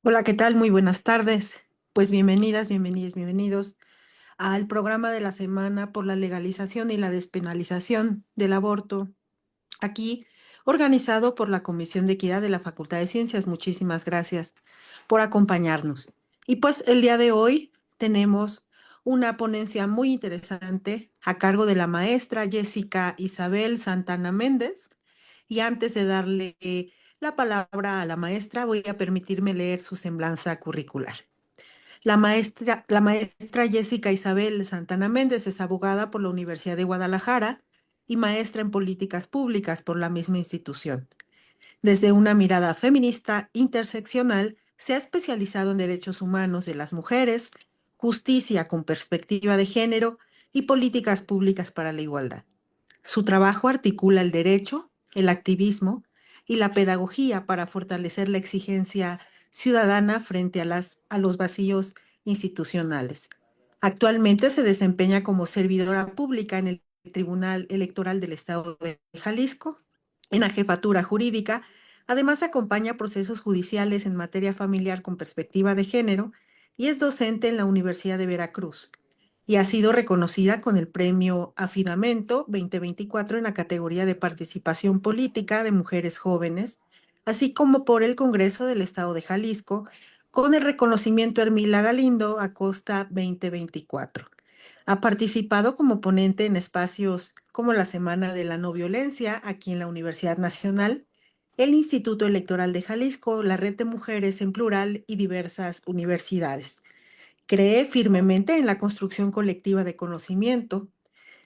Hola, ¿qué tal? Muy buenas tardes. Pues bienvenidas, bienvenidos, bienvenidos al programa de la semana por la legalización y la despenalización del aborto, aquí organizado por la Comisión de Equidad de la Facultad de Ciencias. Muchísimas gracias por acompañarnos. Y pues el día de hoy tenemos una ponencia muy interesante a cargo de la maestra Jessica Isabel Santana Méndez. Y antes de darle la palabra a la maestra, voy a permitirme leer su semblanza curricular. La maestra Jessica Isabel Santana Méndez es abogada por la Universidad de Guadalajara y maestra en políticas públicas por la misma institución. Desde una mirada feminista interseccional, se ha especializado en derechos humanos de las mujeres, justicia con perspectiva de género y políticas públicas para la igualdad. Su trabajo articula el derecho, el activismo y la pedagogía para fortalecer la exigencia ciudadana frente a los vacíos institucionales. Actualmente se desempeña como servidora pública en el Tribunal Electoral del Estado de Jalisco, en la jefatura jurídica. Además, acompaña procesos judiciales en materia familiar con perspectiva de género y es docente en la Universidad de Veracruz y ha sido reconocida con el Premio Afidamento 2024 en la categoría de participación política de mujeres jóvenes, así como por el Congreso del Estado de Jalisco con el reconocimiento Hermila Galindo Acosta 2024. Ha participado como ponente en espacios como la Semana de la No Violencia aquí en la Universidad Nacional, el Instituto Electoral de Jalisco, la Red de Mujeres en Plural y diversas universidades. Cree firmemente en la construcción colectiva de conocimiento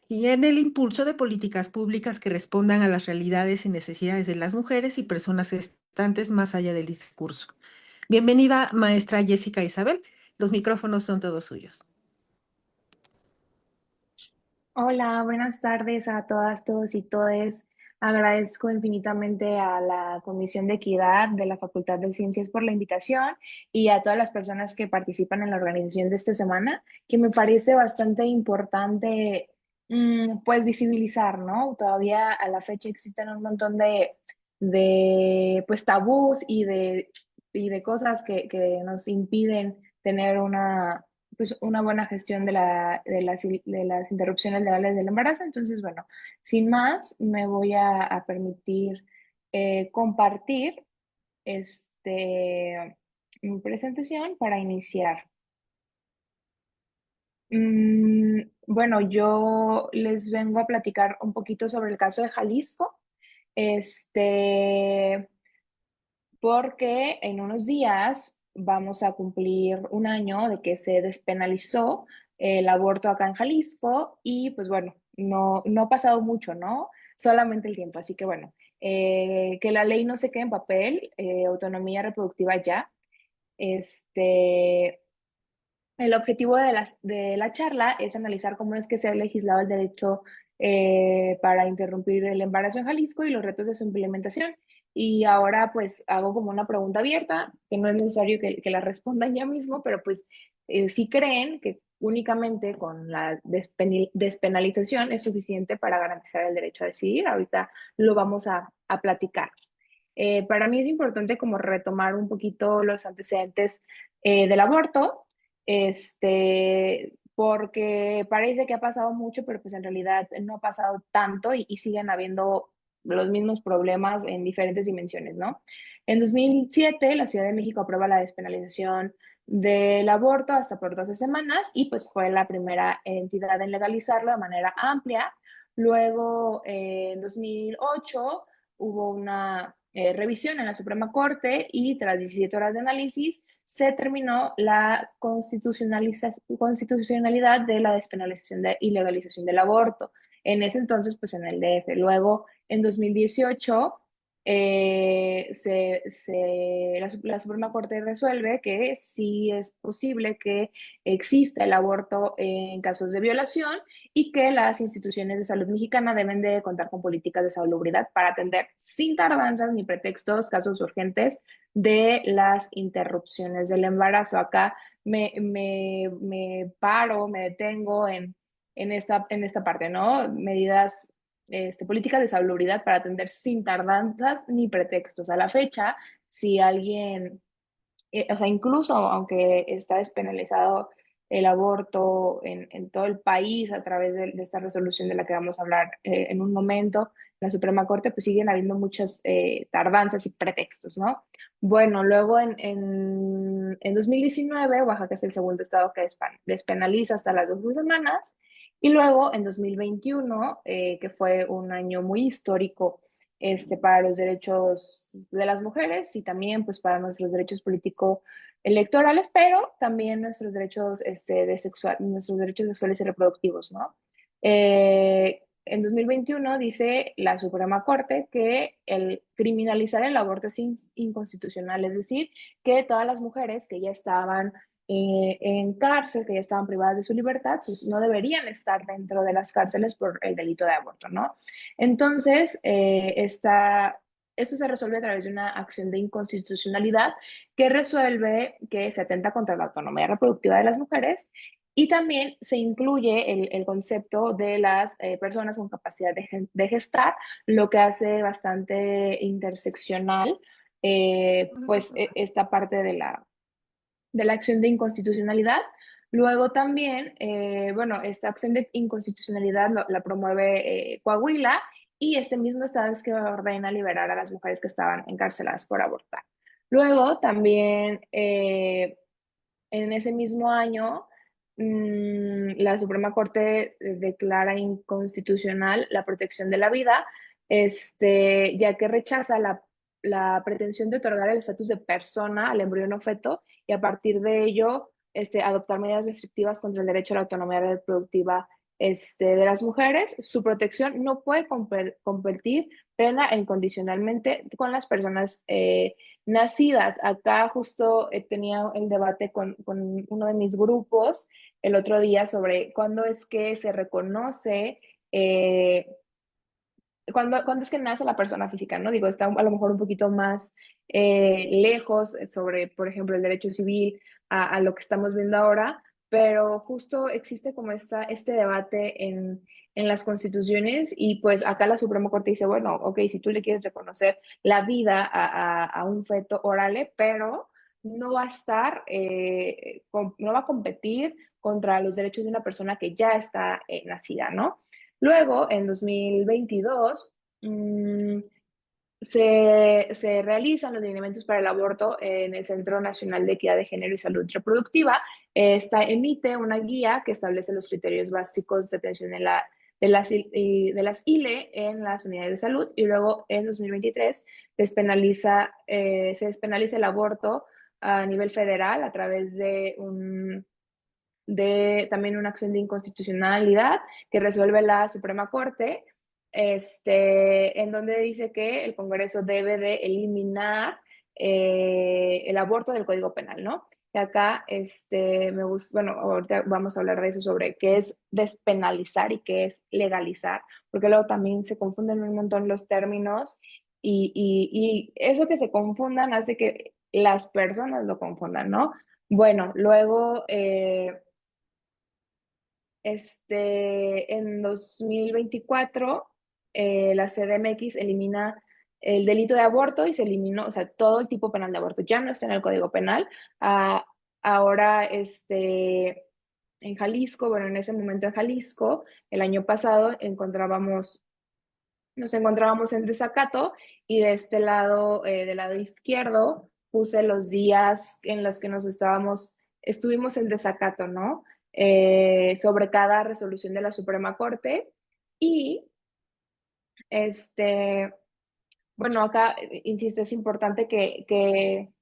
y en el impulso de políticas públicas que respondan a las realidades y necesidades de las mujeres y personas estantes más allá del discurso. Bienvenida, maestra Jessica Isabel. Los micrófonos son todos suyos. Hola, buenas tardes a todas, todos y todes. Agradezco infinitamente a la Comisión de Equidad de la Facultad de Ciencias por la invitación y a todas las personas que participan en la organización de esta semana, que me parece bastante importante, pues visibilizar, ¿no? Todavía a la fecha existen un montón de pues tabús y de cosas que nos impiden tener una buena gestión de las interrupciones legales del embarazo. Entonces, bueno, sin más, me voy a permitir compartir mi presentación para iniciar. Bueno, yo les vengo a platicar un poquito sobre el caso de Jalisco, este, porque en unos días vamos a cumplir un año de que se despenalizó el aborto acá en Jalisco y pues bueno, no ha pasado mucho, ¿no? Solamente el tiempo. Así que bueno, que la ley no se quede en papel, autonomía reproductiva ya. Este, el objetivo de la charla es analizar cómo es que se ha legislado el derecho para interrumpir el embarazo en Jalisco y los retos de su implementación. Y ahora pues hago como una pregunta abierta, que no es necesario que la respondan ya mismo, pero pues si creen que únicamente con la despenalización es suficiente para garantizar el derecho a decidir. Ahorita lo vamos a platicar. Para mí es importante como retomar un poquito los antecedentes del aborto, porque parece que ha pasado mucho, pero pues en realidad no ha pasado tanto y siguen habiendo los mismos problemas en diferentes dimensiones, ¿no? En 2007, la Ciudad de México aprueba la despenalización del aborto hasta por 12 semanas y pues fue la primera entidad en legalizarlo de manera amplia. Luego, en 2008, hubo una revisión en la Suprema Corte y tras 17 horas de análisis se terminó la constitucionalidad de la despenalización y legalización del aborto. En ese entonces, pues en el DF. Luego, en 2018, la Suprema Corte resuelve que sí es posible que exista el aborto en casos de violación y que las instituciones de salud mexicana deben de contar con políticas de salubridad para atender sin tardanzas ni pretextos casos urgentes de las interrupciones del embarazo. Acá me paro, me detengo en esta parte, ¿no? Medidas, políticas de salubridad para atender sin tardanzas ni pretextos. A la fecha, si alguien o sea, incluso aunque está despenalizado el aborto en todo el país a través de esta resolución de la que vamos a hablar en un momento, la Suprema Corte, pues siguen habiendo muchas tardanzas y pretextos, ¿no? Bueno, luego en 2019, Oaxaca es el segundo estado que despenaliza hasta las 12 semanas, y luego en 2021, que fue un año muy histórico para los derechos de las mujeres y también pues para nuestros derechos políticos electorales, pero también nuestros derechos, nuestros derechos sexuales y reproductivos, ¿no? En 2021 dice la Suprema Corte que el criminalizar el aborto es inconstitucional, es decir, que todas las mujeres que ya estaban en cárcel, que ya estaban privadas de su libertad, pues no deberían estar dentro de las cárceles por el delito de aborto, ¿no? Entonces, esto se resuelve a través de una acción de inconstitucionalidad que resuelve que se atenta contra la autonomía reproductiva de las mujeres y también se incluye el concepto de las personas con capacidad de gestar, lo que hace bastante interseccional pues esta parte de la acción de inconstitucionalidad. Luego también, bueno, esta acción de inconstitucionalidad la promueve Coahuila y este mismo estado es que ordena liberar a las mujeres que estaban encarceladas por abortar. Luego también, en ese mismo año, la Suprema Corte declara inconstitucional la protección de la vida, ya que rechaza la pretensión de otorgar el estatus de persona al embrión feto y a partir de ello adoptar medidas restrictivas contra el derecho a la autonomía reproductiva de las mujeres. Su protección no puede competir plena e incondicionalmente con las personas nacidas. Acá justo tenía el debate con uno de mis grupos el otro día sobre cuándo es que se reconoce cuando es que nace la persona física, ¿no? Digo, está a lo mejor un poquito más lejos sobre, por ejemplo, el derecho civil a lo que estamos viendo ahora, pero justo existe como este debate en las constituciones y pues acá la Suprema Corte dice, bueno, ok, si tú le quieres reconocer la vida a un feto, órale, pero no va a estar, no va a competir contra los derechos de una persona que ya está nacida, ¿no? Luego, en 2022, mmm, se realizan los lineamientos para el aborto en el Centro Nacional de Equidad de Género y Salud Reproductiva. Esta emite una guía que establece los criterios básicos de atención de las ILE en las unidades de salud y luego en 2023 se despenaliza el aborto a nivel federal a través de también una acción de inconstitucionalidad que resuelve la Suprema Corte, en donde dice que el Congreso debe de eliminar el aborto del Código Penal, ¿no? Y acá, me gusta, bueno, ahorita vamos a hablar de eso sobre qué es despenalizar y qué es legalizar, porque luego también se confunden un montón los términos y eso que se confundan hace que las personas lo confundan, ¿no? Bueno, luego en 2024, la CDMX elimina el delito de aborto y se eliminó, o sea, todo el tipo penal de aborto. Ya no está en el Código Penal. Ah, ahora, en Jalisco, bueno, en ese momento en Jalisco, el año pasado nos encontrábamos en desacato y de este lado, del lado izquierdo, puse los días en los que estuvimos en desacato, ¿no? Sobre cada resolución de la Suprema Corte y bueno, acá, insisto, es importante que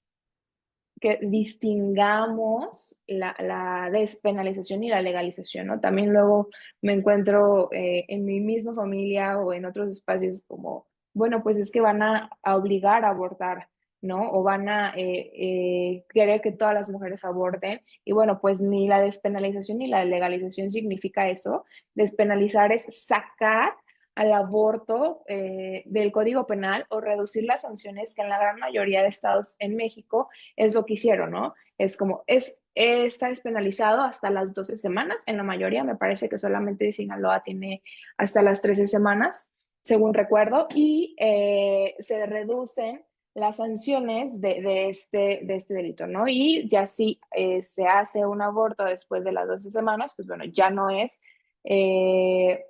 distingamos la despenalización y la legalización, ¿no? También luego me encuentro en mi misma familia o en otros espacios como, bueno, pues es que van a obligar a abortar, ¿no? O van a querer que todas las mujeres aborten. Y bueno, pues ni la despenalización ni la legalización significa eso. Despenalizar es sacar al aborto del Código Penal o reducir las sanciones que en la gran mayoría de estados en México es lo que hicieron, ¿no? Es como, está despenalizado hasta las 12 semanas, en la mayoría, me parece que solamente Sinaloa tiene hasta las 13 semanas, según recuerdo, y se reducen las sanciones de este delito, ¿no? Y ya si se hace un aborto después de las 12 semanas, pues bueno, ya no es eh,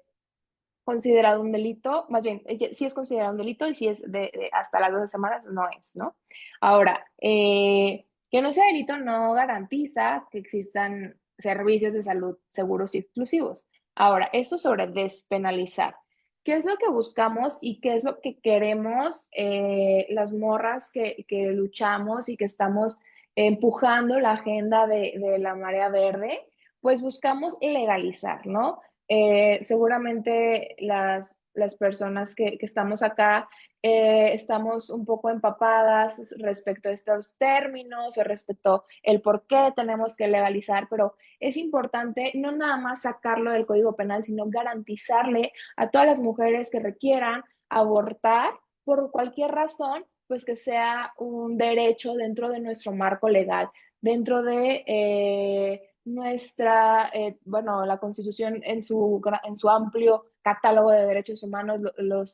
considerado un delito, más bien, sí es considerado un delito y si es de hasta las 12 semanas, no es, ¿no? Ahora, que no sea delito no garantiza que existan servicios de salud seguros y exclusivos. Ahora, eso sobre despenalizar. ¿Qué es lo que buscamos y qué es lo que queremos las morras que luchamos y que estamos empujando la agenda de la marea verde? Pues buscamos legalizar, ¿no? Seguramente las personas que estamos acá estamos un poco empapadas respecto a estos términos o respecto el por qué tenemos que legalizar, pero es importante no nada más sacarlo del Código Penal, sino garantizarle a todas las mujeres que requieran abortar por cualquier razón, pues que sea un derecho dentro de nuestro marco legal, dentro de bueno, la Constitución en su amplio catálogo de derechos humanos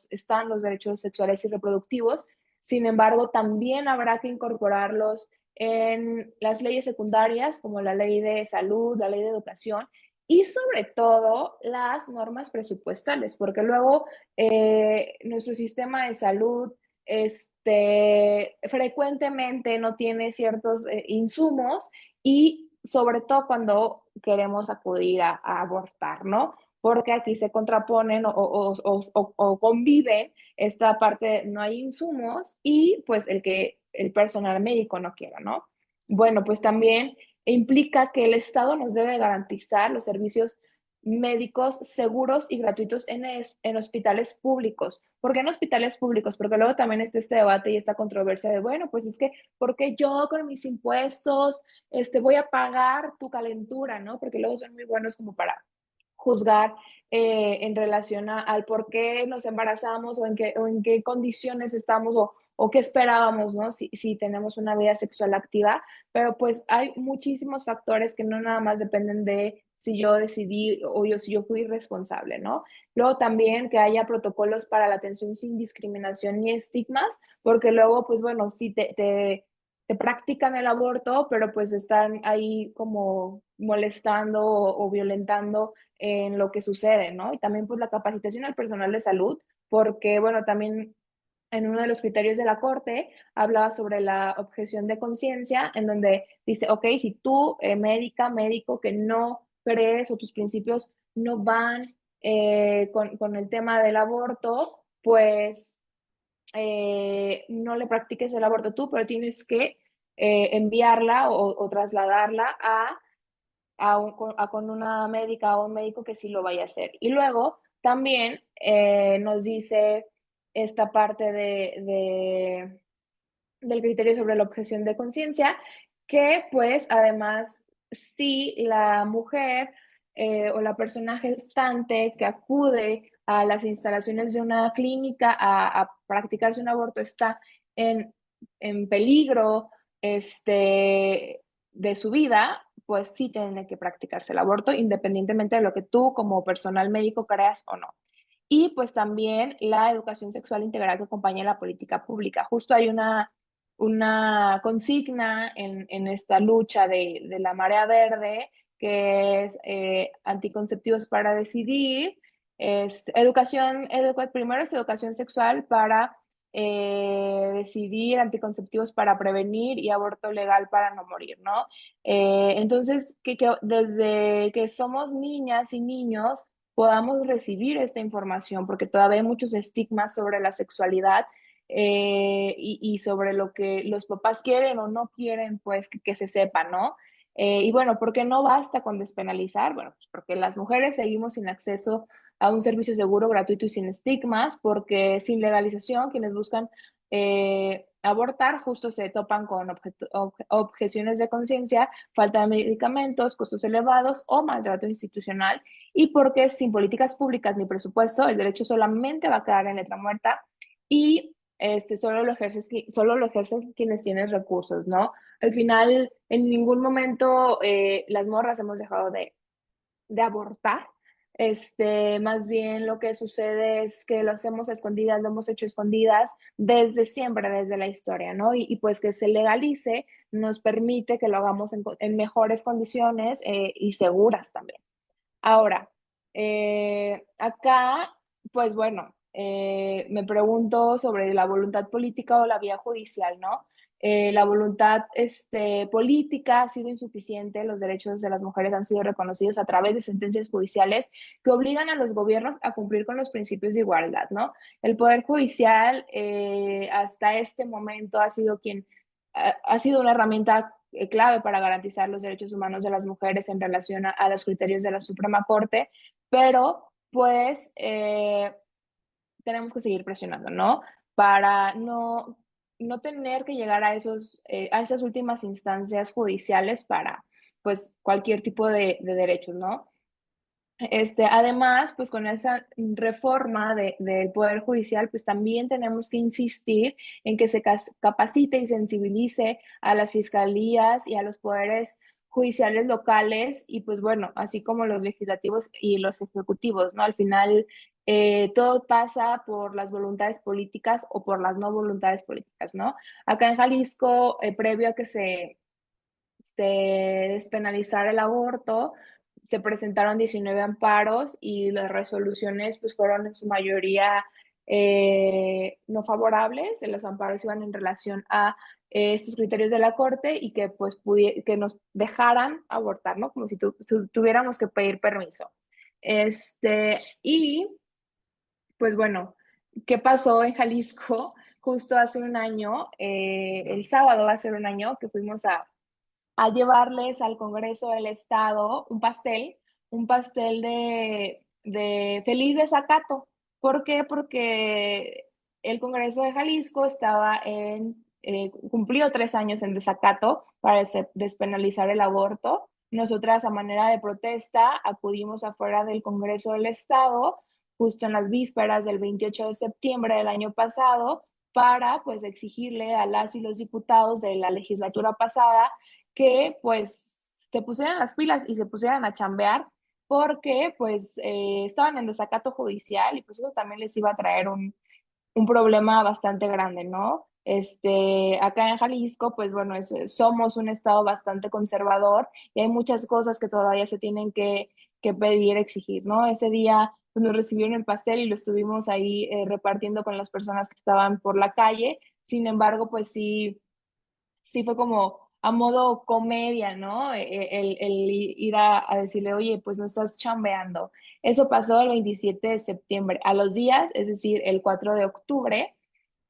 están los derechos sexuales y reproductivos. Sin embargo, también habrá que incorporarlos en las leyes secundarias, como la ley de salud, la ley de educación, y sobre todo las normas presupuestales, porque luego nuestro sistema de salud frecuentemente no tiene ciertos insumos y sobre todo cuando queremos acudir a abortar, ¿no? Porque aquí se contraponen o conviven esta parte, no hay insumos y pues el personal médico no quiera, ¿no? Bueno, pues también implica que el Estado nos debe garantizar los servicios médicos seguros y gratuitos en hospitales públicos. ¿Por qué en hospitales públicos? Porque luego también está este debate y esta controversia de, bueno, pues es que, ¿por qué yo con mis impuestos voy a pagar tu calentura, ¿no? Porque luego son muy buenos como para juzgar en relación al por qué nos embarazamos o en qué condiciones estamos o qué esperábamos, ¿no? Si tenemos una vida sexual activa, pero pues hay muchísimos factores que no nada más dependen de si yo decidí o si yo fui responsable, ¿no? Luego también que haya protocolos para la atención sin discriminación ni estigmas, porque luego, pues bueno, si te practican el aborto, pero pues están ahí como molestando o violentando en lo que sucede, ¿no? Y también pues la capacitación al personal de salud, porque bueno, también en uno de los criterios de la Corte hablaba sobre la objeción de conciencia, en donde dice, ok, si tú, médico, que no crees o tus principios no van con el tema del aborto, pues no le practiques el aborto tú, pero tienes que enviarla o trasladarla con una médica o un médico que sí lo vaya a hacer. Y luego también nos dice esta parte del criterio sobre la objeción de conciencia, que pues además si la mujer o la persona gestante que acude a las instalaciones de una clínica a practicarse un aborto está en, en peligro de su vida, pues sí tiene que practicarse el aborto, independientemente de lo que tú como personal médico creas o no. Y pues también la educación sexual integral que acompaña la política pública. Justo hay una consigna en esta lucha de la marea verde, que es anticonceptivos para decidir, primero es educación sexual para decidir, anticonceptivos para prevenir y aborto legal para no morir, ¿no? Entonces, que desde que somos niñas y niños podamos recibir esta información, porque todavía hay muchos estigmas sobre la sexualidad y sobre lo que los papás quieren o no quieren, pues que se sepa, ¿no? Y bueno, ¿por qué no basta con despenalizar? Bueno, pues porque las mujeres seguimos sin acceso a un servicio seguro, gratuito y sin estigmas, porque sin legalización quienes buscan abortar justo se topan con objeciones de conciencia, falta de medicamentos, costos elevados o maltrato institucional, y porque sin políticas públicas ni presupuesto, el derecho solamente va a quedar en letra muerta y solo lo ejercen quienes tienen recursos, ¿no? Al final, en ningún momento las morras hemos dejado de abortar. Más bien lo que sucede es que lo hacemos a escondidas, lo hemos hecho a escondidas desde siempre, desde la historia, ¿no? Pues que se legalice nos permite que lo hagamos en mejores condiciones y seguras también. Ahora, acá, pues bueno, me pregunto sobre la voluntad política o la vía judicial, ¿no? La voluntad política ha sido insuficiente, los derechos de las mujeres han sido reconocidos a través de sentencias judiciales que obligan a los gobiernos a cumplir con los principios de igualdad, ¿no? El Poder Judicial hasta este momento ha sido ha sido una herramienta clave para garantizar los derechos humanos de las mujeres en relación a los criterios de la Suprema Corte, pero pues tenemos que seguir presionando, ¿no? Para no tener que llegar a esas últimas instancias judiciales para pues cualquier tipo de derechos, ¿no? Además, pues con esa reforma del Poder Judicial, pues también tenemos que insistir en que se capacite y sensibilice a las fiscalías y a los poderes judiciales locales y pues bueno, así como los legislativos y los ejecutivos, ¿no? Al final, todo pasa por las voluntades políticas o por las no voluntades políticas, ¿no? Acá en Jalisco, previo a que se despenalizara el aborto, se presentaron 19 amparos y las resoluciones pues fueron en su mayoría no favorables. Los amparos iban en relación a estos criterios de la Corte y que pues que nos dejaran abortar, ¿no? Como si tuviéramos que pedir permiso. Y pues bueno, ¿qué pasó en Jalisco? Justo hace un año, el sábado va a ser un año que fuimos a llevarles al Congreso del Estado un pastel de feliz desacato. ¿Por qué? Porque el Congreso de Jalisco cumplió 3 años en desacato para despenalizar el aborto. Nosotras, a manera de protesta, acudimos afuera del Congreso del Estado, justo en las vísperas del 28 de septiembre del año pasado, para pues exigirle a las y los diputados de la legislatura pasada que pues se pusieran las pilas y se pusieran a chambear porque pues estaban en desacato judicial y pues eso también les iba a traer un problema bastante grande, ¿no? Acá en Jalisco, pues bueno, somos un estado bastante conservador y hay muchas cosas que todavía se tienen que pedir, exigir, ¿no? Ese día pues, nos recibieron el pastel y lo estuvimos ahí repartiendo con las personas que estaban por la calle. Sin embargo, pues sí fue como a modo comedia, ¿no? El ir a decirle, oye, pues no estás chambeando. Eso pasó el 27 de septiembre. A los días, es decir, el 4 de octubre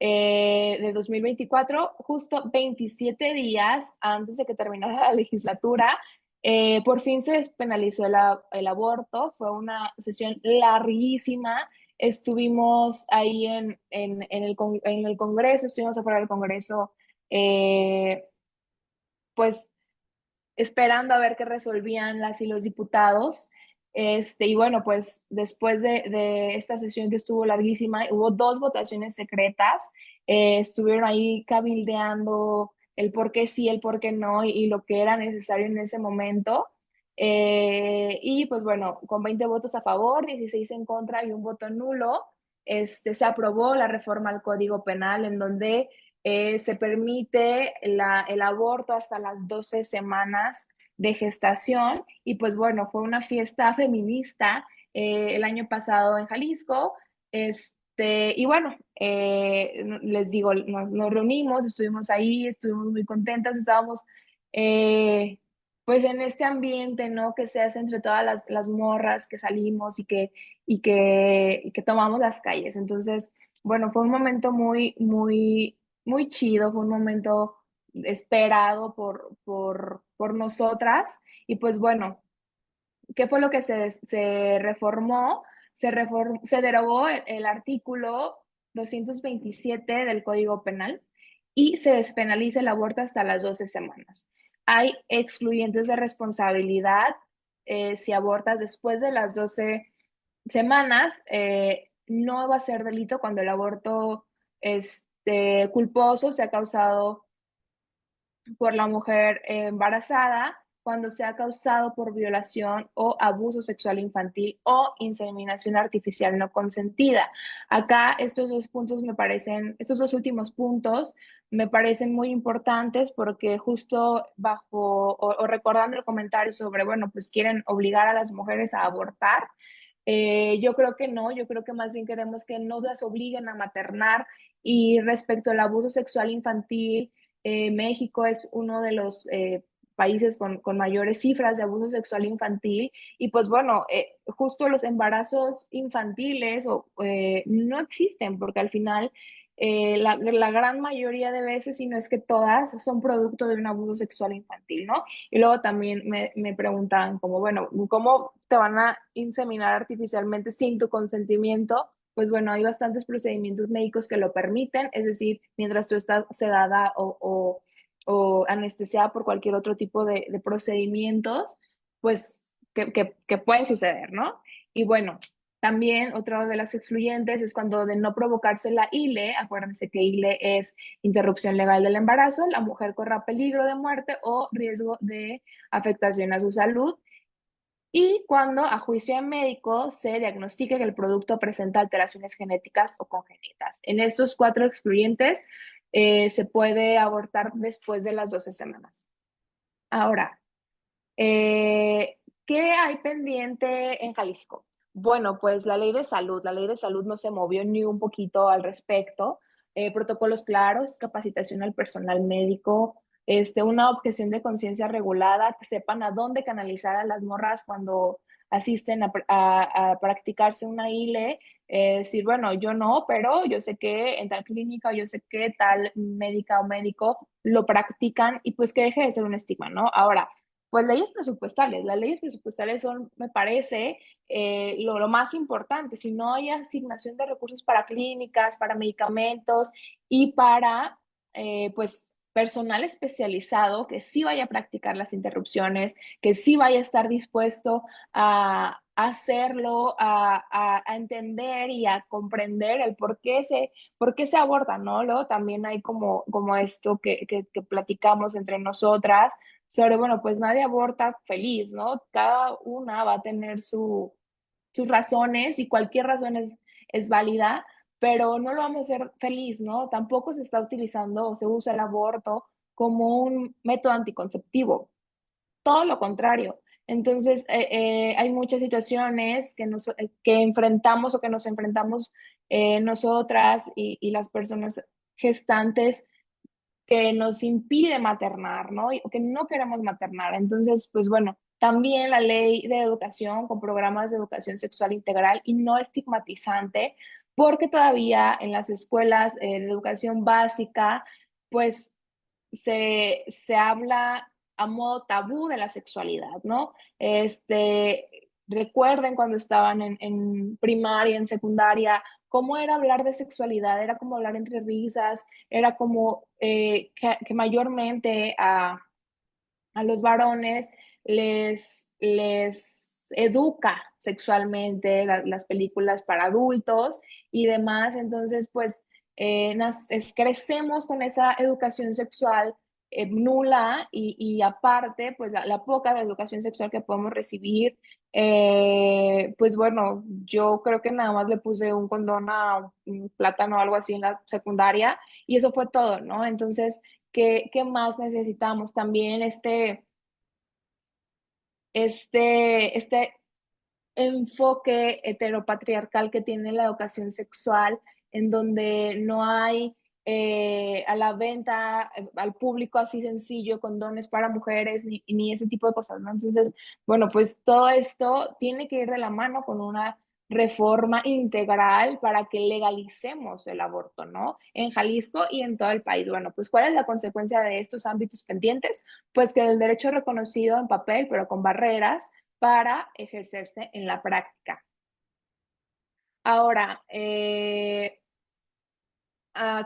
de 2024, justo 27 días antes de que terminara la legislatura, por fin se despenalizó el aborto. Fue una sesión larguísima. Estuvimos ahí en el Congreso, estuvimos afuera del Congreso eh, pues esperando a ver qué resolvían las y los diputados. Y bueno, pues después de esta sesión que estuvo larguísima, hubo dos votaciones secretas, estuvieron ahí cabildeando el por qué sí, el por qué no y lo que era necesario en ese momento. Y pues bueno, con 20 votos a favor, 16 en contra y un voto nulo, se aprobó la reforma al Código Penal en donde se permite el aborto hasta las 12 semanas de gestación y pues bueno, fue una fiesta feminista el año pasado en Jalisco. Y bueno, les digo, nos reunimos, estuvimos ahí, estuvimos muy contentas, estábamos eh, pues en este ambiente, ¿no? Que se hace entre todas las morras que salimos y que tomamos las calles. Entonces, bueno, fue un momento muy chido, fue un momento esperado por nosotras. Y pues bueno, ¿qué fue lo que se reformó? Se derogó el artículo 227 del Código Penal y se despenaliza el aborto hasta las 12 semanas. Hay excluyentes de responsabilidad si abortas después de las 12 semanas, no va a ser delito cuando el aborto culposo se ha causado por la mujer embarazada cuando sea causado por violación o abuso sexual infantil o inseminación artificial no consentida. Acá estos dos puntos me parecen, estos dos últimos puntos me parecen muy importantes porque justo bajo o recordando el comentario sobre, bueno, pues quieren obligar a las mujeres a abortar. Yo creo que no, yo creo que más bien queremos que no las obliguen a maternar. Y respecto al abuso sexual infantil, México es uno de los países con mayores cifras de abuso sexual infantil. Y pues bueno, justo los embarazos infantiles no existen porque al final la gran mayoría de veces, si no es que todas, son producto de un abuso sexual infantil, ¿no? Y luego también me preguntaban como, bueno, ¿cómo te van a inseminar artificialmente sin tu consentimiento? Pues bueno, hay bastantes procedimientos médicos que lo permiten, es decir, mientras tú estás sedada o anestesiada por cualquier otro tipo de procedimientos, pues que pueden suceder, ¿no? Y bueno, también otra de las excluyentes es cuando de no provocarse la ILE, acuérdense que ILE es interrupción legal del embarazo, la mujer corra peligro de muerte o riesgo de afectación a su salud. Y cuando a juicio de médico se diagnostique que el producto presenta alteraciones genéticas o congénitas. En estos cuatro excluyentes se puede abortar después de las 12 semanas. Ahora, ¿qué hay pendiente en Jalisco? Bueno, pues la ley de salud no se movió ni un poquito al respecto. Protocolos claros, capacitación al personal médico, una objeción de conciencia regulada, que sepan a dónde canalizar a las morras cuando asisten a practicarse una ILE. Decir, bueno, yo no, pero yo sé que en tal clínica o yo sé que tal médica o médico lo practican y pues que deje de ser un estigma, ¿no? Ahora, pues leyes presupuestales. Las leyes presupuestales son, me parece, lo más importante. Si no hay asignación de recursos para clínicas, para medicamentos y para, pues, personal especializado que sí vaya a practicar las interrupciones, que sí vaya a estar dispuesto a hacerlo, a entender y a comprender el por qué se aborda, ¿no? Luego también hay como esto que platicamos entre nosotras sobre, bueno, pues nadie aborta feliz, ¿no? Cada una va a tener sus razones y cualquier razón es válida, pero no lo vamos a hacer feliz, ¿no? Tampoco se está utilizando o se usa el aborto como un método anticonceptivo, todo lo contrario. Entonces, hay muchas situaciones que enfrentamos o que nos enfrentamos nosotras y las personas gestantes que nos impide maternar, ¿no? O que no queremos maternar. Entonces, pues bueno, también la ley de educación con programas de educación sexual integral y no estigmatizante, porque todavía en las escuelas de educación básica, pues se habla a modo tabú de la sexualidad, ¿no? Recuerden cuando estaban en primaria, en secundaria, cómo era hablar de sexualidad, era como hablar entre risas, era como que mayormente a los varones les educa sexualmente las películas para adultos y demás. Entonces, pues crecemos con esa educación sexual nula y aparte, pues la poca de educación sexual que podemos recibir. Pues bueno, yo creo que nada más le puse un condón a un plátano o algo así en la secundaria y eso fue todo, ¿no? Entonces, ¿qué más necesitamos? También este enfoque heteropatriarcal que tiene la educación sexual, en donde no hay a la venta al público así sencillo condones para mujeres ni ese tipo de cosas, ¿no? Entonces, bueno, pues todo esto tiene que ir de la mano con una reforma integral para que legalicemos el aborto, ¿no? En Jalisco y en todo el país. Bueno, pues ¿cuál es la consecuencia de estos ámbitos pendientes? Pues que el derecho reconocido en papel, pero con barreras, para ejercerse en la práctica. Ahora,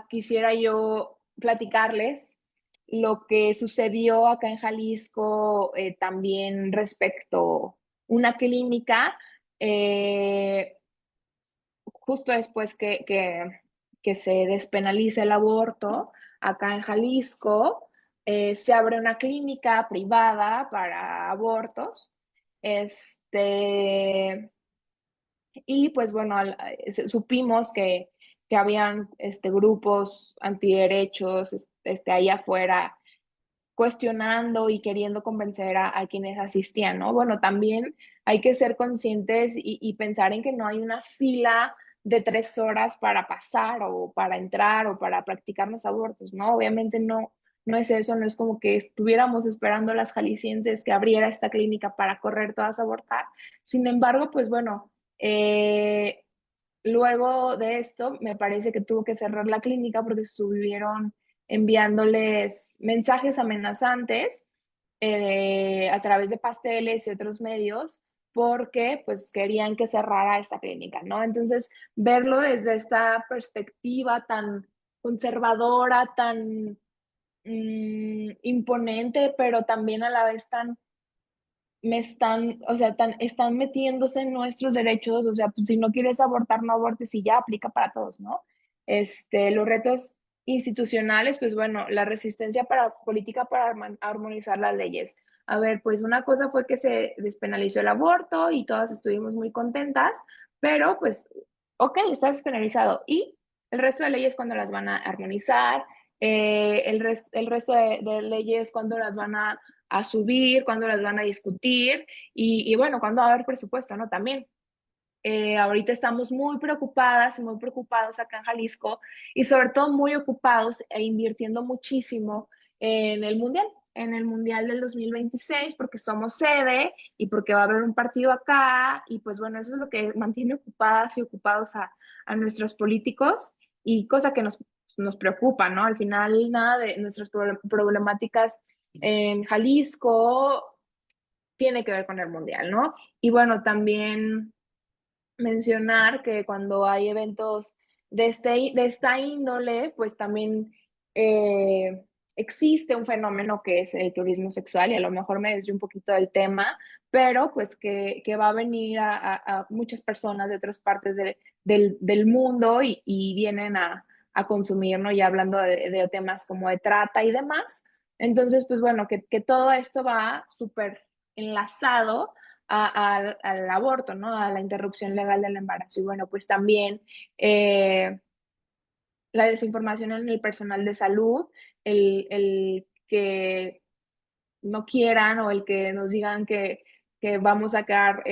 quisiera yo platicarles lo que sucedió acá en Jalisco también respecto a una clínica justo después que se despenalice el aborto acá en Jalisco. se abre una clínica privada para abortos. Este, y pues bueno, supimos que habían grupos antiderechos ahí afuera cuestionando y queriendo convencer a quienes asistían, ¿no? Bueno, también hay que ser conscientes y pensar en que no hay una fila de 3 horas para pasar o para entrar o para practicar los abortos, ¿no? Obviamente no, no es eso, no es como que estuviéramos esperando las jaliscienses que abriera esta clínica para correr todas a abortar. Sin embargo, pues bueno, luego de esto, me parece que tuvo que cerrar la clínica porque estuvieron enviándoles mensajes amenazantes a través de pasteles y otros medios porque pues querían que cerrara esta clínica, ¿no? Entonces, verlo desde esta perspectiva tan conservadora, tan imponente, pero también a la vez tan o sea, están metiéndose en nuestros derechos, o sea, pues si no quieres abortar, no abortes y ya aplica para todos, ¿no? Los retos institucionales, pues bueno, la resistencia política para armonizar las leyes. A ver, pues una cosa fue que se despenalizó el aborto y todas estuvimos muy contentas, pero pues, ok, está despenalizado. ¿Y el resto de leyes cuándo las van a armonizar? El resto de leyes cuándo las van a subir, cuándo las van a discutir y bueno, cuándo va a haber presupuesto, ¿no? También. Ahorita estamos muy preocupadas y muy preocupados acá en Jalisco y sobre todo muy ocupados e invirtiendo muchísimo en el Mundial del 2026 porque somos sede y porque va a haber un partido acá y pues bueno, eso es lo que mantiene ocupadas y ocupados a nuestros políticos y cosa que nos preocupa, ¿no? Al final nada de nuestras problemáticas en Jalisco tiene que ver con el Mundial, ¿no? Y bueno, también mencionar que cuando hay eventos de esta índole, pues también existe un fenómeno que es el turismo sexual y a lo mejor me desvío un poquito del tema, pero pues que va a venir a muchas personas de otras partes del mundo y vienen a consumir, ¿no? Ya hablando de temas como de trata y demás. Entonces, pues bueno, que todo esto va súper enlazado al aborto, ¿no? A la interrupción legal del embarazo. Y bueno, pues también la desinformación en el personal de salud, el que no quieran o el que nos digan que vamos a quedar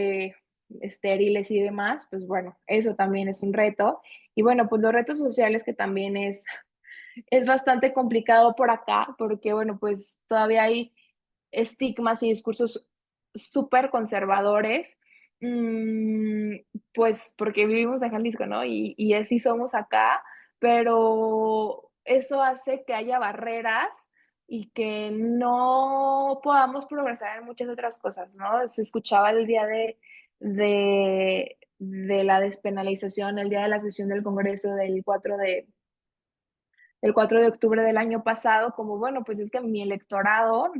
estériles y demás, pues bueno, eso también es un reto. Y bueno, pues los retos sociales que también es bastante complicado por acá, porque bueno, pues todavía hay estigmas y discursos súper conservadores, mm, pues porque vivimos en Jalisco, ¿no? Y así somos acá, pero eso hace que haya barreras y que no podamos progresar en muchas otras cosas, ¿no? Se escuchaba el día de la despenalización, el día de la sesión del Congreso del 4 de octubre del año pasado, como bueno, pues es que mi electorado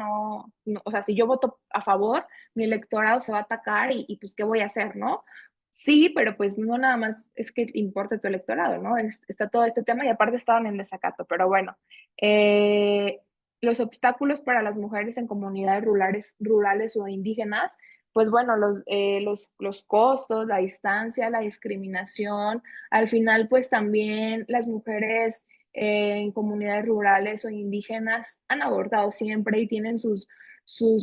o sea, si yo voto a favor, mi electorado se va a atacar y pues, ¿qué voy a hacer, no? Sí, pero pues no nada más es que importe tu electorado, ¿no? Está todo este tema y aparte estaban en desacato, pero bueno, eh, los obstáculos para las mujeres en comunidades rurales o indígenas, pues bueno, los costos, la distancia, la discriminación, al final pues también las mujeres en comunidades rurales o indígenas han abortado siempre y tienen sus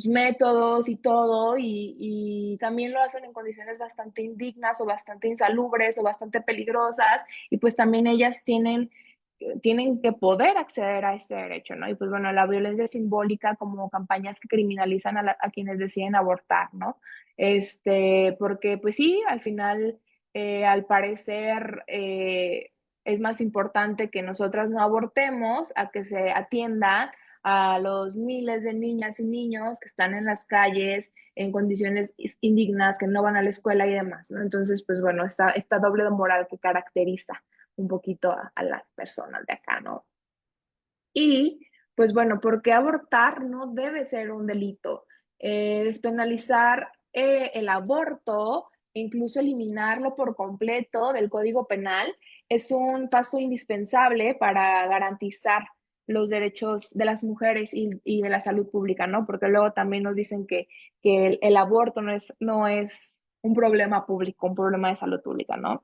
métodos y todo, y también lo hacen en condiciones bastante indignas o bastante insalubres o bastante peligrosas, y pues también ellas tienen que poder acceder a ese derecho, ¿no? Y pues bueno, la violencia simbólica como campañas que criminalizan a quienes deciden abortar, ¿no? Porque pues sí, al final, al parecer, es más importante que nosotras no abortemos a que se atienda a los miles de niñas y niños que están en las calles en condiciones indignas, que no van a la escuela y demás, ¿no? Entonces, pues bueno, esta doble moral que caracteriza un poquito a las personas de acá, ¿no? Y, pues bueno, porque abortar no debe ser un delito. Despenalizar el aborto e incluso eliminarlo por completo del Código Penal es un paso indispensable para garantizar los derechos de las mujeres y de la salud pública, ¿no? Porque luego también nos dicen que el aborto no es un problema público, un problema de salud pública, ¿no?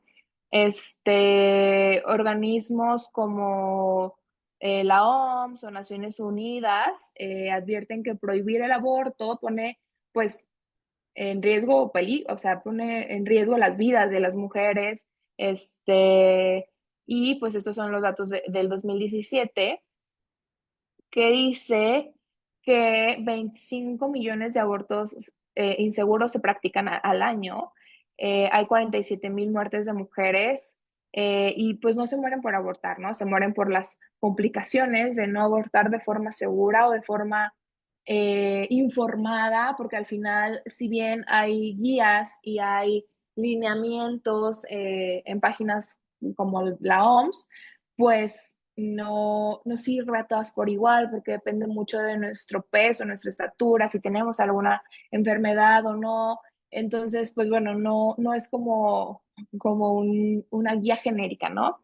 Organismos como la OMS o Naciones Unidas advierten que prohibir el aborto pone, pues, en riesgo, o sea, pone en riesgo las vidas de las mujeres, y pues estos son los datos del 2017 que dice que 25 millones de abortos inseguros se practican al año. Hay 47,000 muertes de mujeres y pues no se mueren por abortar, ¿no? Se mueren por las complicaciones de no abortar de forma segura o de forma informada, porque al final, si bien hay guías y hay lineamientos en páginas como la OMS, pues no sirve a todas por igual porque depende mucho de nuestro peso, nuestra estatura, si tenemos alguna enfermedad o no. Entonces, pues bueno, no es como una guía genérica, ¿no?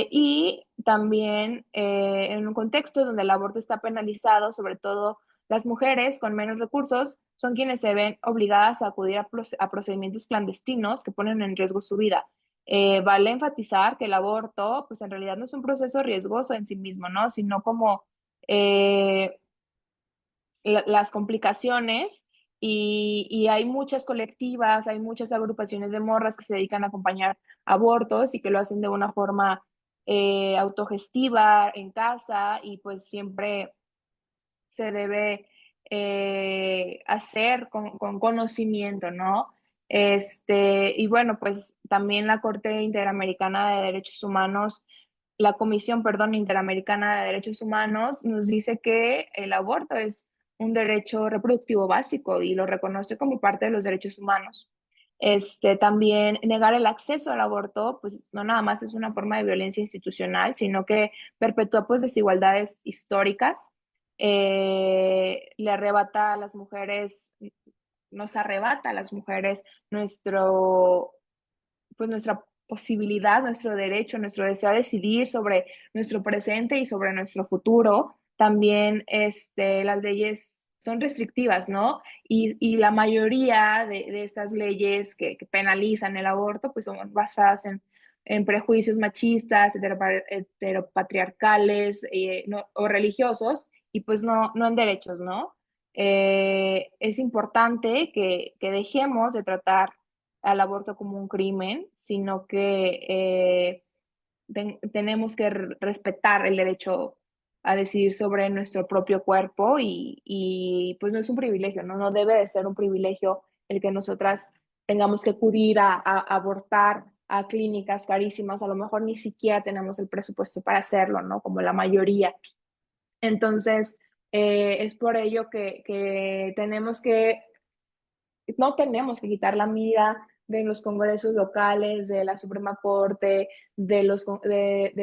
Y también en un contexto donde el aborto está penalizado, sobre todo las mujeres con menos recursos son quienes se ven obligadas a acudir a procedimientos clandestinos que ponen en riesgo su vida. Vale enfatizar que el aborto, pues en realidad no es un proceso riesgoso en sí mismo, ¿no? Sino como eh, las complicaciones y hay muchas colectivas, hay muchas agrupaciones de morras que se dedican a acompañar abortos y que lo hacen de una forma autogestiva en casa y pues siempre se debe hacer con conocimiento, ¿no? Y bueno, pues también la Corte Interamericana de Derechos Humanos, la Comisión, perdón, Interamericana de Derechos Humanos nos dice que el aborto es un derecho reproductivo básico y lo reconoce como parte de los derechos humanos. También negar el acceso al aborto, pues no nada más es una forma de violencia institucional, sino que perpetúa pues desigualdades históricas, le arrebata a las mujeres, nos arrebata a las mujeres pues nuestra posibilidad, nuestro derecho, nuestro deseo a decidir sobre nuestro presente y sobre nuestro futuro. También las leyes son restrictivas, ¿no? Y la mayoría de estas leyes que penalizan el aborto, pues son basadas en prejuicios machistas, heteropatriarcales o religiosos, y pues no en derechos, ¿no? Es importante que dejemos de tratar al aborto como un crimen, sino que tenemos que respetar el derecho a decidir sobre nuestro propio cuerpo y pues no es un privilegio, ¿no? No debe de ser un privilegio el que nosotras tengamos que acudir a abortar a clínicas carísimas, a lo mejor ni siquiera tenemos el presupuesto para hacerlo, ¿no? Como la mayoría. Entonces, es por ello que no tenemos que quitar la mira de los congresos locales, de la Suprema Corte, de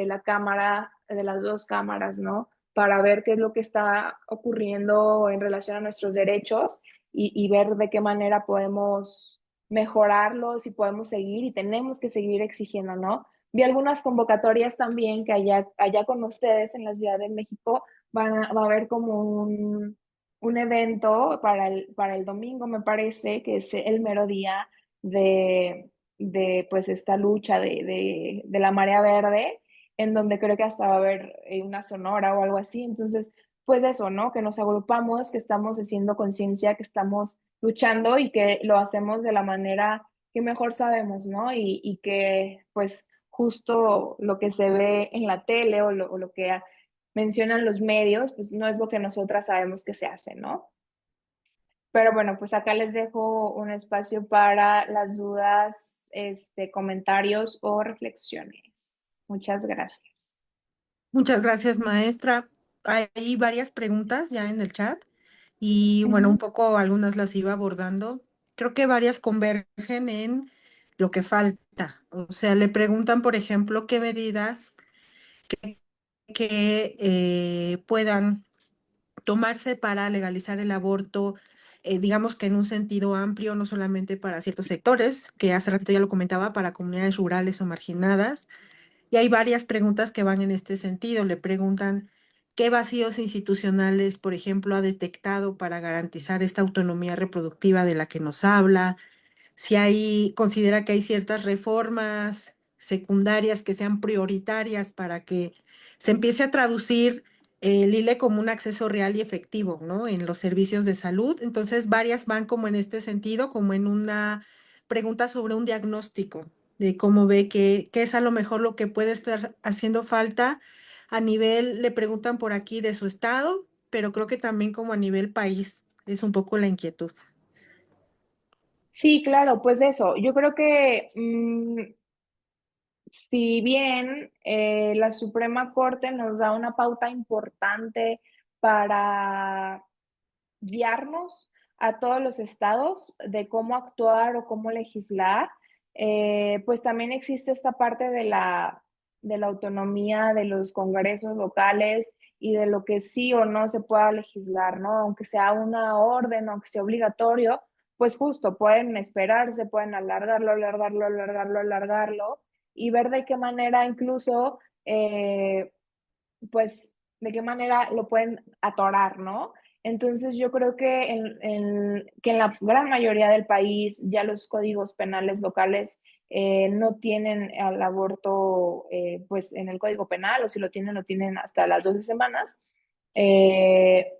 la Cámara, de las dos cámaras, ¿no? Para ver qué es lo que está ocurriendo en relación a nuestros derechos y ver de qué manera podemos mejorarlos y podemos seguir y tenemos que seguir exigiendo, ¿no? Vi algunas convocatorias también que allá con ustedes en la Ciudad de México va a haber como un evento para el domingo, me parece, que es el mero día de pues esta lucha de la marea verde, en donde creo que hasta va a haber una sonora o algo así. Entonces, pues eso, ¿no? Que nos agrupamos, que estamos haciendo conciencia, que estamos luchando y que lo hacemos de la manera que mejor sabemos, ¿no? Y que pues justo lo que se ve en la tele o lo que mencionan los medios, pues no es lo que nosotras sabemos que se hace, ¿no? Pero bueno, pues acá les dejo un espacio para las dudas, comentarios o reflexiones. Muchas gracias. Muchas gracias, maestra. Hay varias preguntas ya en el chat y bueno, un Ujú, poco algunas las iba abordando. Creo que varias convergen en lo que falta. O sea, le preguntan, por ejemplo, qué medidas que puedan tomarse para legalizar el aborto, digamos que en un sentido amplio, no solamente para ciertos sectores, que hace ratito ya lo comentaba, para comunidades rurales o marginadas Y hay varias preguntas que van en este sentido. Le preguntan qué vacíos institucionales, por ejemplo, ha detectado para garantizar esta autonomía reproductiva de la que nos habla, si considera que hay ciertas reformas secundarias que sean prioritarias para que se empiece a traducir el ILE como un acceso real y efectivo, ¿no? En los servicios de salud. Entonces, varias van como en este sentido, como en una pregunta sobre un diagnóstico de cómo ve que es a lo mejor lo que puede estar haciendo falta a nivel, le preguntan por aquí de su estado, pero creo que también como a nivel país es un poco la inquietud. Sí, claro, pues eso, yo creo que si bien la Suprema Corte nos da una pauta importante para guiarnos a todos los estados de cómo actuar o cómo legislar, pues también existe esta parte de la autonomía de los congresos locales y de lo que sí o no se pueda legislar, ¿no? Aunque sea una orden, aunque sea obligatorio, pues justo pueden esperarse, pueden alargarlo, alargarlo, alargarlo, alargarlo y ver de qué manera incluso, pues, de qué manera lo pueden atorar, ¿no? Entonces yo creo que que en la gran mayoría del país ya los códigos penales locales no tienen al aborto pues en el código penal o si lo tienen hasta las 12 semanas. Eh,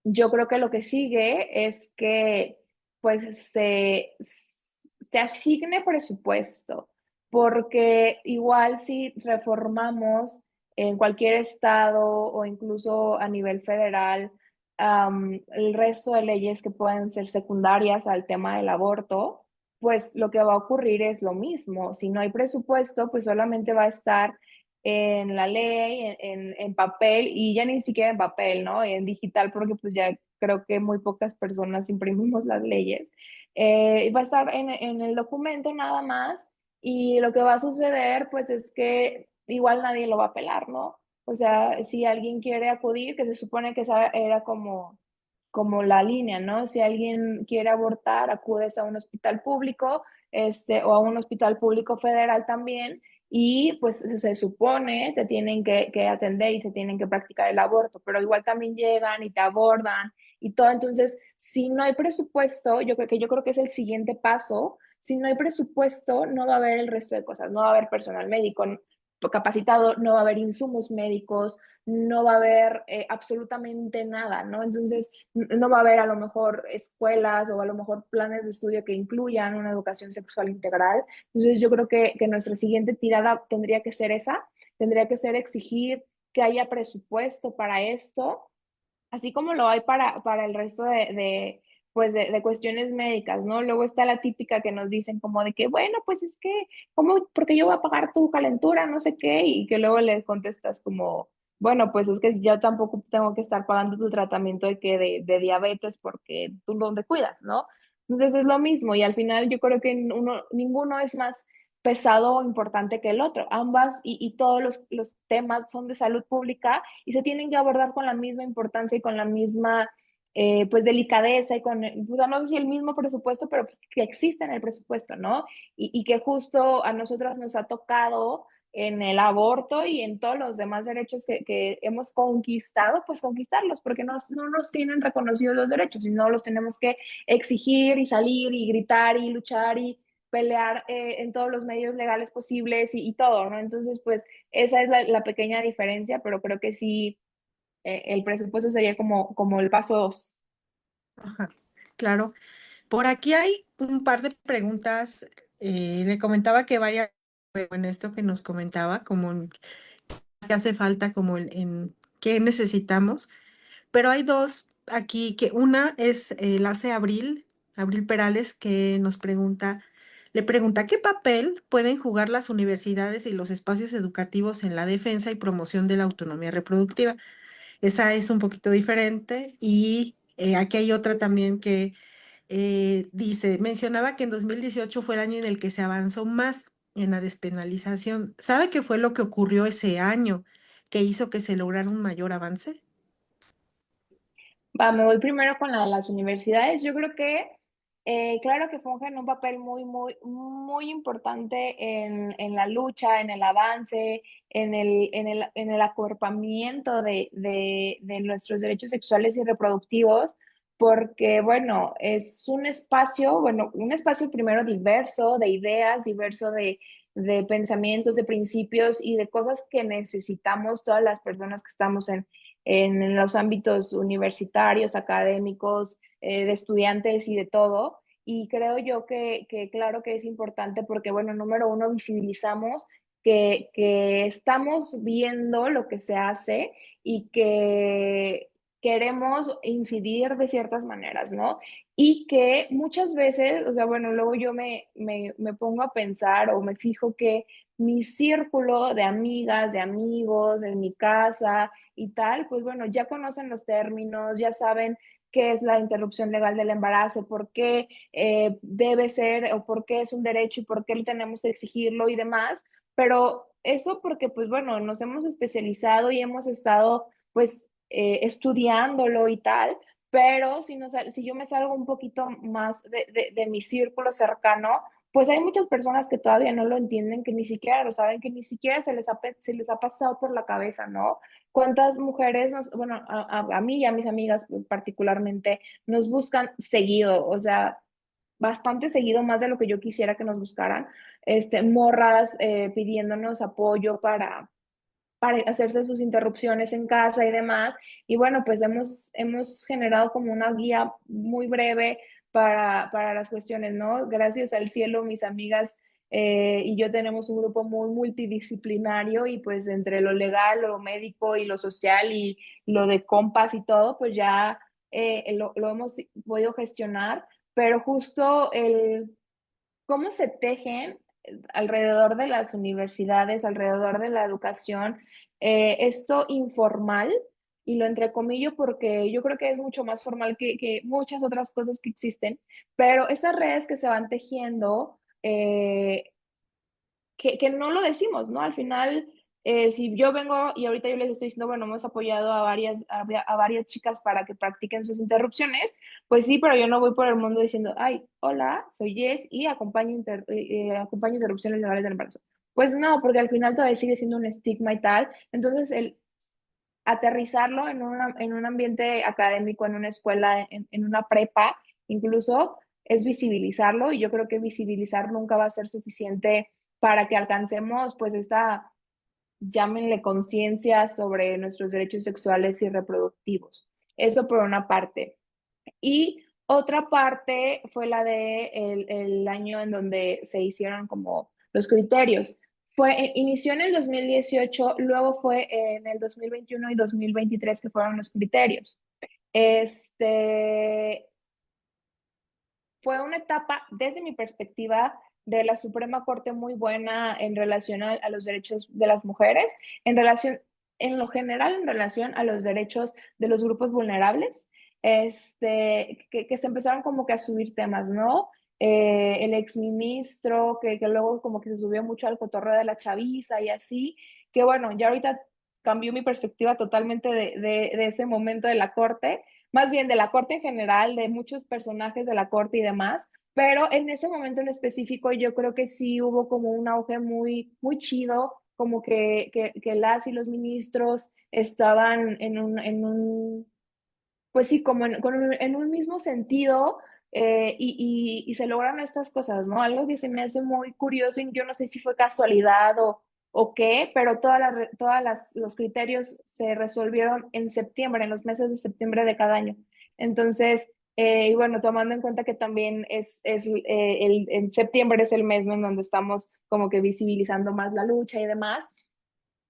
yo creo que lo que sigue es que pues se asigne presupuesto, porque igual si reformamos en cualquier estado o incluso a nivel federal, el resto de leyes que pueden ser secundarias al tema del aborto, pues lo que va a ocurrir es lo mismo. Si no hay presupuesto, pues solamente va a estar en la ley, en papel y ya ni siquiera en papel, ¿no? En digital, porque pues ya creo que muy pocas personas imprimimos las leyes. Va a estar en el documento nada más y lo que va a suceder pues es que igual nadie lo va a apelar, ¿no? O sea, si alguien quiere acudir, que se supone que esa era como la línea, ¿no? Si alguien quiere abortar, acudes a un hospital público, o a un hospital público federal también, y pues se supone te tienen que atender y se tienen que practicar el aborto, pero igual también llegan y te abordan y todo. Entonces, si no hay presupuesto, yo creo que es el siguiente paso. Si no hay presupuesto, no va a haber el resto de cosas, no va a haber personal médico capacitado, no va a haber insumos médicos, no va a haber absolutamente nada, ¿no? Entonces, no va a haber a lo mejor escuelas o a lo mejor planes de estudio que incluyan una educación sexual integral. Entonces, yo creo que nuestra siguiente tirada tendría que ser esa, tendría que ser exigir que haya presupuesto para esto, así como lo hay para el resto pues de cuestiones médicas, ¿no? Luego está la típica que nos dicen como de que, bueno, pues es que, ¿cómo? Porque yo voy a pagar tu calentura, no sé qué, y que luego le contestas como, bueno, pues es que yo tampoco tengo que estar pagando tu tratamiento de diabetes porque tú no te cuidas, ¿no? Entonces es lo mismo y al final yo creo que ninguno es más pesado o importante que el otro. Ambas y todos los temas son de salud pública y se tienen que abordar con la misma importancia y con la misma pues delicadeza y con, pues, no sé si el mismo presupuesto, pero pues que existe en el presupuesto, ¿no? Y que justo a nosotras nos ha tocado en el aborto y en todos los demás derechos que hemos conquistado, pues conquistarlos, porque no nos tienen reconocidos los derechos y no los tenemos que exigir y salir y gritar y luchar y pelear en todos los medios legales posibles y todo, ¿no? Entonces, pues esa es la pequeña diferencia, pero creo que sí, el presupuesto sería como el paso dos. Ajá, claro. Por aquí hay un par de preguntas. Le comentaba que varias, en esto que nos comentaba, como si hace falta, como en qué necesitamos, pero hay dos aquí, que una es la hace Abril Perales, que le pregunta, ¿qué papel pueden jugar las universidades y los espacios educativos en la defensa y promoción de la autonomía reproductiva? Esa es un poquito diferente y aquí hay otra también que mencionaba que en 2018 fue el año en el que se avanzó más en la despenalización. ¿Sabe qué fue lo que ocurrió ese año que hizo que se lograra un mayor avance? Va, me voy primero con la de las universidades. Yo creo que Claro que fungen un papel muy importante en la lucha, en el avance, en el acuerpamiento de nuestros derechos sexuales y reproductivos, porque, bueno, es un espacio, bueno, un espacio primero diverso de ideas, diverso de pensamientos, de principios y de cosas que necesitamos todas las personas que estamos en los ámbitos universitarios, académicos, de estudiantes y de todo. Y creo yo que claro que es importante porque, bueno, número uno, visibilizamos que estamos viendo lo que se hace y que queremos incidir de ciertas maneras, ¿no? Y que muchas veces, o sea, bueno, luego yo me pongo a pensar o me fijo que mi círculo de amigas, de amigos, en mi casa y tal, pues bueno, ya conocen los términos, ya saben qué es la interrupción legal del embarazo, por qué debe ser o por qué es un derecho y por qué tenemos que exigirlo y demás, pero eso porque, pues bueno, nos hemos especializado y hemos estado, pues, estudiándolo y tal, pero si yo me salgo un poquito más de mi círculo cercano, pues hay muchas personas que todavía no lo entienden, que ni siquiera lo saben, que ni siquiera se les ha pasado por la cabeza, ¿no? ¿Cuántas mujeres, bueno, a mí y a mis amigas particularmente, nos buscan seguido? O sea, bastante seguido, más de lo que yo quisiera que nos buscaran, morras pidiéndonos apoyo para hacerse sus interrupciones en casa y demás. Y bueno, pues hemos generado como una guía muy breve para las cuestiones, ¿no? Gracias al cielo, mis amigas y yo tenemos un grupo muy multidisciplinario y pues entre lo legal, lo médico y lo social y lo de compas y todo, pues ya lo hemos podido gestionar, pero justo el cómo se tejen alrededor de las universidades, alrededor de la educación, esto informal, y lo entrecomillo porque yo creo que es mucho más formal que muchas otras cosas que existen, pero esas redes que se van tejiendo, que no lo decimos, ¿no? Al final, si yo vengo y ahorita yo les estoy diciendo, bueno, hemos apoyado a varias chicas para que practiquen sus interrupciones, pues sí, pero yo no voy por el mundo diciendo, ay, hola, soy Jess y acompaño interrupciones legales del embarazo. Pues no, porque al final todavía sigue siendo un estigma y tal. Entonces, el aterrizarlo en un ambiente académico, en una escuela, en una prepa, incluso es visibilizarlo y yo creo que visibilizar nunca va a ser suficiente para que alcancemos pues esta, llámenle conciencia sobre nuestros derechos sexuales y reproductivos. Eso por una parte. Y otra parte fue la de el año en donde se hicieron como los criterios. Inició en el 2018, luego fue en el 2021 y 2023 que fueron los criterios. Este, Fue una etapa, desde mi perspectiva, de la Suprema Corte muy buena en relación a los derechos de las mujeres, en lo general, en relación a los derechos de los grupos vulnerables, que se empezaron como que a subir temas, ¿no? El exministro, que luego como que se subió mucho al cotorreo de la chaviza y así, que bueno, ya ahorita cambió mi perspectiva totalmente de ese momento de la corte, más bien de la corte en general, de muchos personajes de la corte y demás, pero en ese momento en específico yo creo que sí hubo como un auge muy chido, como que las y los ministros estaban pues sí, como en un mismo sentido y se lograron estas cosas, ¿no? Algo que se me hace muy curioso y yo no sé si fue casualidad o qué, pero los criterios se resolvieron en septiembre, en los meses de septiembre de cada año. Entonces, y bueno, tomando en cuenta que también en septiembre es el mes, ¿no?, en donde estamos como que visibilizando más la lucha y demás,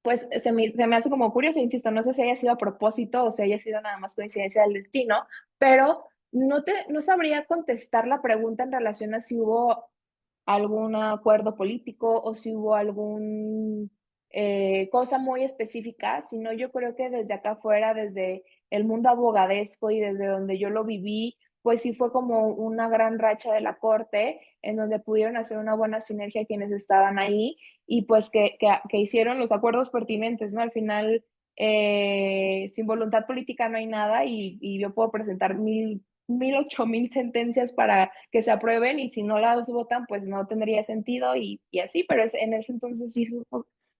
pues se me hace como curioso, insisto, no sé si haya sido a propósito o si haya sido nada más coincidencia del destino, pero no sabría contestar la pregunta en relación a si hubo algún acuerdo político o si hubo algún cosa muy específica, sino yo creo que desde acá afuera, desde el mundo abogadesco y desde donde yo lo viví, pues sí fue como una gran racha de la corte en donde pudieron hacer una buena sinergia quienes estaban ahí y pues que hicieron los acuerdos pertinentes, ¿no? Al final, sin voluntad política no hay nada y yo puedo presentar mil 8,000 sentencias para que se aprueben y si no las votan, pues no tendría sentido y así, pero en ese entonces sí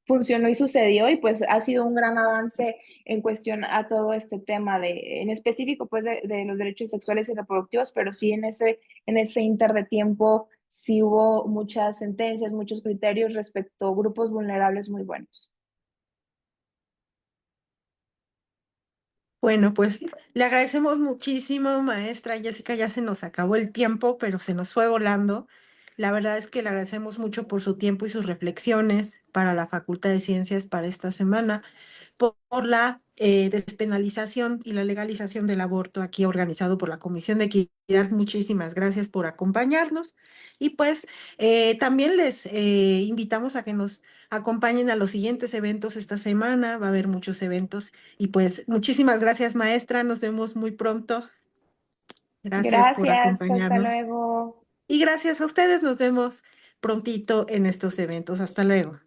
funcionó y sucedió y pues ha sido un gran avance en cuestión a todo este tema en específico pues de los derechos sexuales y reproductivos, pero sí en ese inter de tiempo sí hubo muchas sentencias, muchos criterios respecto a grupos vulnerables muy buenos. Bueno, pues le agradecemos muchísimo, maestra Jessica. Ya se nos acabó el tiempo, pero se nos fue volando. La verdad es que le agradecemos mucho por su tiempo y sus reflexiones para la Facultad de Ciencias para esta semana, por la despenalización y la legalización del aborto aquí organizado por la Comisión de Equidad. Muchísimas gracias por acompañarnos. Y pues también les invitamos a que nos acompañen a los siguientes eventos esta semana. Va a haber muchos eventos. Y pues muchísimas gracias, maestra. Nos vemos muy pronto. Gracias por Gracias, hasta acompañarnos. luego. Y gracias a ustedes. Nos vemos prontito en estos eventos. Hasta luego.